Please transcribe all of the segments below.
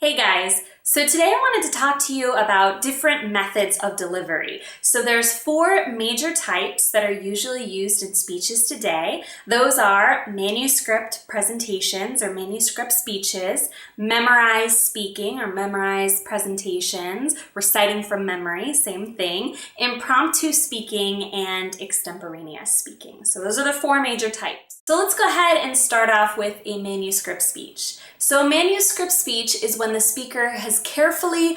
Hey guys, so today I wanted to talk to you about different methods of delivery. So there's four major types that are usually used in speeches today. Those are manuscript presentations or manuscript speeches, memorized speaking or memorized presentations, reciting from memory, same thing, impromptu speaking, and extemporaneous speaking. So those are the four major types. So let's go ahead and start off with a manuscript speech. So a manuscript speech is when the speaker has carefully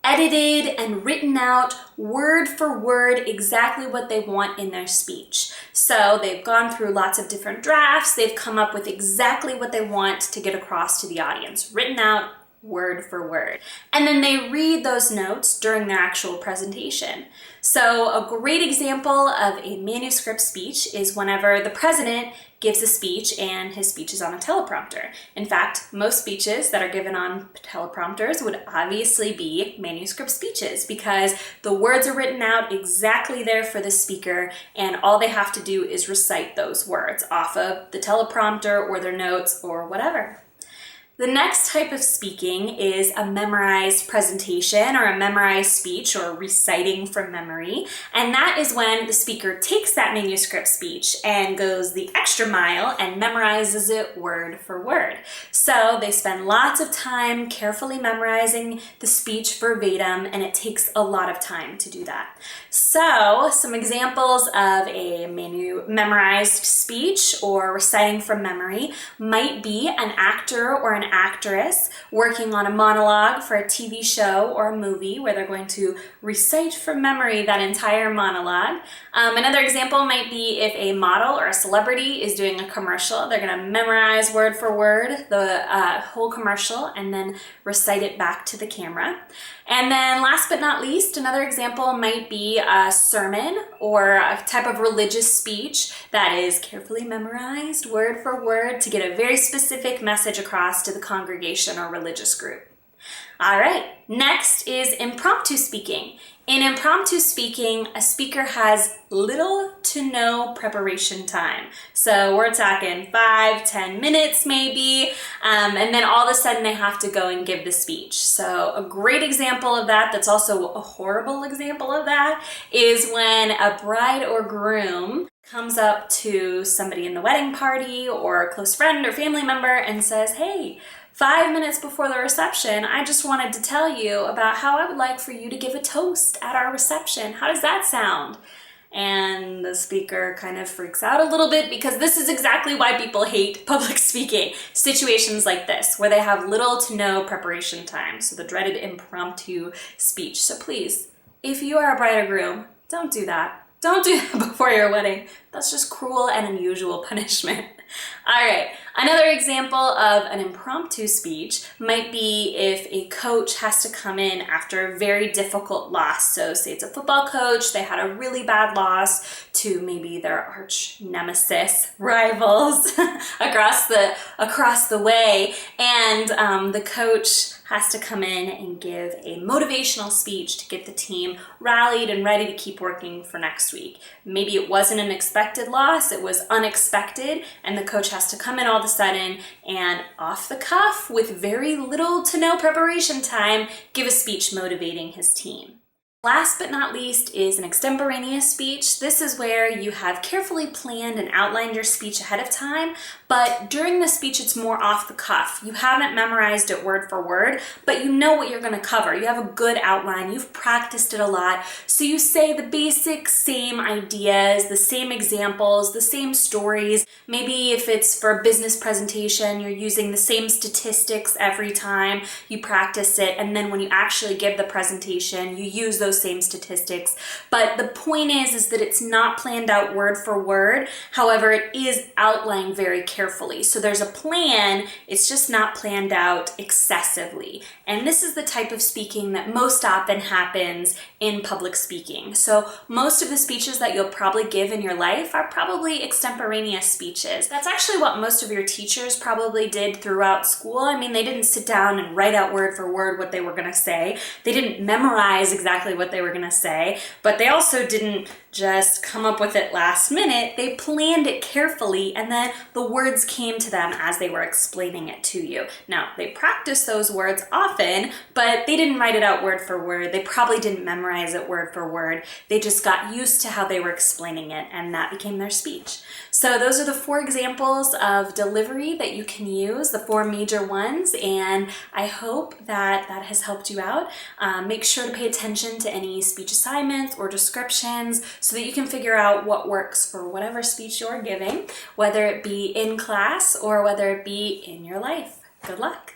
edited and written out word for word exactly what they want in their speech. So they've gone through lots of different drafts, they've come up with exactly what they want to get across to the audience, written out word for word. And then they read those notes during their actual presentation. So a great example of a manuscript speech is whenever the president gives a speech and his speech is on a teleprompter. In fact, most speeches that are given on teleprompters would obviously be manuscript speeches because the words are written out exactly there for the speaker and all they have to do is recite those words off of the teleprompter or their notes or whatever. The next type of speaking is a memorized presentation or a memorized speech or reciting from memory. And that is when the speaker takes that manuscript speech and goes the extra mile and memorizes it word for word. So they spend lots of time carefully memorizing the speech verbatim, and it takes a lot of time to do that. So some examples of a memorized speech or reciting from memory might be an actor or an actress working on a monologue for a TV show or a movie where they're going to recite from memory that entire monologue. Another example might be if a model or a celebrity is doing a commercial, they're going to memorize word for word the whole commercial and then recite it back to the camera. And then last but not least, another example might be a sermon or a type of religious speech that is carefully memorized word for word to get a very specific message across to the congregation or religious group. All right, next is impromptu speaking. In impromptu speaking, a speaker has little to no preparation time. So we're talking 5-10 minutes maybe, and then all of a sudden they have to go and give the speech. So a great example of that, that's also a horrible example of that, is when a bride or groom comes up to somebody in the wedding party or a close friend or family member and says, "Hey, 5 minutes before the reception, I just wanted to tell you about how I would like for you to give a toast at our reception. How does that sound?" And the speaker kind of freaks out a little bit because this is exactly why people hate public speaking. Situations like this, where they have little to no preparation time. So the dreaded impromptu speech. So please, if you are a bride or groom, don't do that. Don't do that before your wedding. That's just cruel and unusual punishment. All right, another example of an impromptu speech might be if a coach has to come in after a very difficult loss. So say it's a football coach, they had a really bad loss to maybe their arch nemesis rivals across the way, and the coach has to come in and give a motivational speech to get the team rallied and ready to keep working for next week. Maybe it wasn't an expected loss, it was unexpected, and the coach has to come in all of a sudden and off the cuff with very little to no preparation time, give a speech motivating his team. Last but not least is an extemporaneous speech. This is where you have carefully planned and outlined your speech ahead of time, but during the speech it's more off the cuff. You haven't memorized it word for word, but you know what you're going to cover. You have a good outline, you've practiced it a lot, so you say the basic same ideas, the same examples, the same stories. Maybe if it's for a business presentation, you're using the same statistics every time you practice it, and then when you actually give the presentation, you use those same statistics. But the point is that it's not planned out word for word. However, it is outlined very carefully. So there's a plan, it's just not planned out excessively. And this is the type of speaking that most often happens in public speaking. So most of the speeches that you'll probably give in your life are probably extemporaneous speeches. That's actually what most of your teachers probably did throughout school. I mean, they didn't sit down and write out word for word what they were going to say. They didn't memorize exactly what they were going to say, but they also didn't just come up with it last minute. They planned it carefully, and then the words came to them as they were explaining it to you. Now, they practiced those words often, but they didn't write it out word for word. They probably didn't memorize it word for word. They just got used to how they were explaining it, and that became their speech. So those are the 4 examples of delivery that you can use, the 4 major ones, and I hope that that has helped you out. Make sure to pay attention to any speech assignments or descriptions so that you can figure out what works for whatever speech you're giving, whether it be in class or whether it be in your life. Good luck.